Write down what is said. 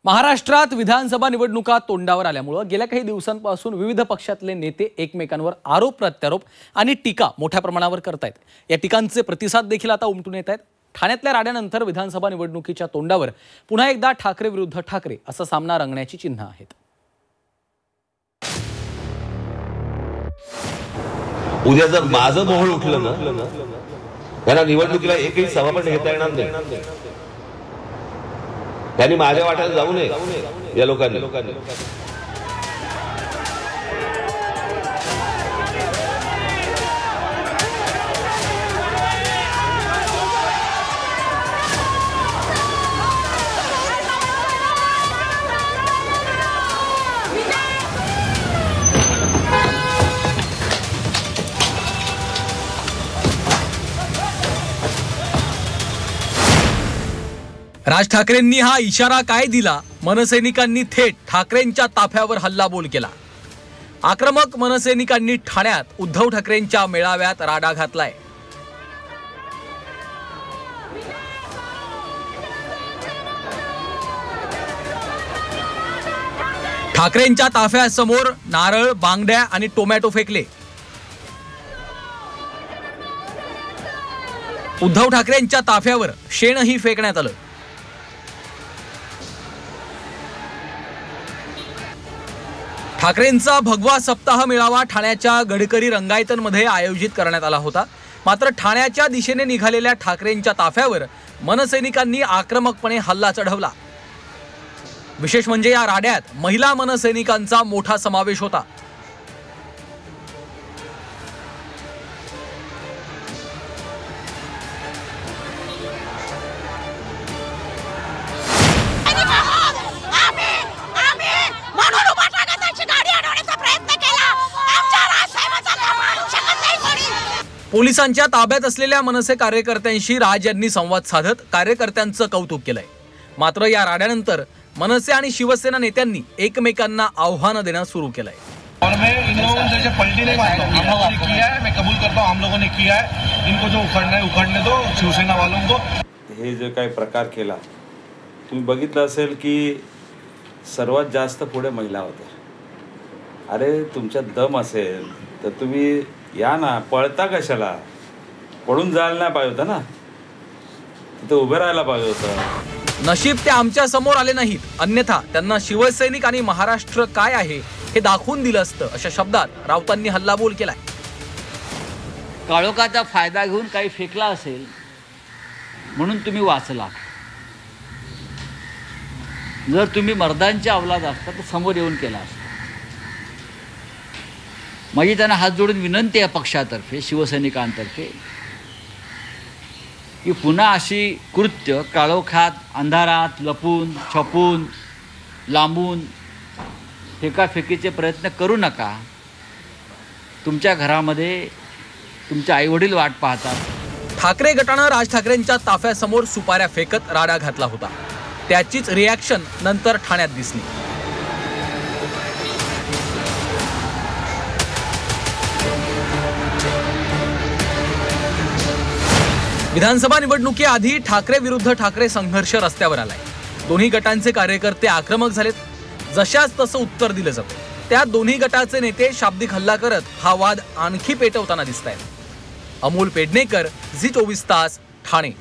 महाराष्ट्रात विधानसभा निवडणुका तोंडावर आल्यामुळे गेल्या काही दिवसांपासून विविध पक्षातले नेते एकमेकांवर आरोप प्रत्यारोप आणि टीका मोठ्या प्रमाणावर करतायत। या टीकांचे प्रतिसाद देखील आता उमटून येत आहेत। ठाण्यातल्या राड्यानंतर विधानसभा निवडणुकीच्या तोंडावर पुन्हा एकदा ठाकरे विरुद्ध ठाकरे असा सामना रंगण्याची चिन्ह आहेत। उद्या जर माझं मोहळ उठलं ना, त्यांना निवडणुकीला एकही सभा पण घेता येणार नाही। त्यांनी माझ्या वाट्याला जाऊ नये या लोकांनी। राज ठाकरेंनी हा इशारा काय दिला? मनसैनिकांनी थेट ठाकरेंच्या ताफ्यावर हल्लाबोल केला। आक्रमक मनसैनिकांनी ठाण्यात उद्धव ठाकरेंच्या मेळाव्यात राडा घातलाय। ठाकरेंच्या ताफ्यासमोर नारळ, बांगड्या आणि टोमॅटो फेकले। उद्धव ठाकरेंच्या ताफ्यावर शेणही फेकण्यात आलं। ठाकरेंचा भगवा सप्ताह मेळावा ठाण्याच्या गडकरी रंगायतनमध्ये आयोजित करण्यात आला होता। मात्र ठाण्याच्या दिशेने निघालेल्या ठाकरेंच्या ताफ्यावर मनसैनिकांनी आक्रमकपणे हल्ला चढवला। विशेष म्हणजे या राड्यात महिला मनसैनिकांचा मोठा समावेश होता। पोलिसांच्या ताब्यात असलेल्या मनसे कार्यकर्त्यांशी राज यांनी संवाद साधत कार्यकर्त्यांचं कौतुक केलंय। मात्र या राड्यानंतर मनसे आणि शिवसेना नेत्यांनी एकमेकांना आव्हान देणं सुरू केलंय। और मैं इन लोगों से पलटी नहीं मारता हूं। हम लोगों ने किया है, मैं कबूल करता हूं, हम लोगों ने किया है। इनको जो उखड़ना है उखड़ने दो शिवसेना वालों को। हे जो काही प्रकार केला तुम्ही बघितलं असेल की सर्वात जास्त पुढे महिला होत्या। अरे तुमच्यात दम असेल तर तुम्ही या ना, पळता कशाला? पळून जायला नाही पाहिजे होतं ना, तिथे उभे राहायला पाहिजे होतं। नशीब ते आमच्या समोर आले नाहीत, अन्यथा त्यांना शिवसैनिक आणि महाराष्ट्र काय आहे हे दाखवून दिलं असतं, अशा शब्दात राऊतांनी हल्लाबोल केलाय। काळोखाचा फायदा घेऊन काही फेकला असेल म्हणून तुम्ही वाचला। जर तुम्ही मर्दांच्या अवलाद असता तर समोर येऊन केला असता। माझी त्यांना हात जोडून विनंती आहे पक्षातर्फे, शिवसैनिकांतर्फे, की पुन्हा अशी कृत्य काळोखात, अंधारात, लपून छपून, लांबून फेकाफेकीचे प्रयत्न करू नका। तुमच्या घरामध्ये तुमचे आईवडील वाट पाहतात। ठाकरे गटानं राज ठाकरेंच्या ताफ्यासमोर सुपाऱ्या फेकत राडा घातला होता। त्याचीच रिॲक्शन नंतर ठाण्यात दिसली। विधानसभा निवडणुकीआधी ठाकरे विरुद्ध ठाकरे संघर्ष रस्त्यावर आलाय। दोन्ही गटांचे कार्यकर्ते आक्रमक झालेत। जशाच तसं उत्तर दिलं जातं। त्या दोन्ही गटाचे नेते शाब्दिक हल्ला करत हा वाद आणखी पेटवताना दिसतायत। अमोल पेडणेकर, झी 24 तास, ठाणे।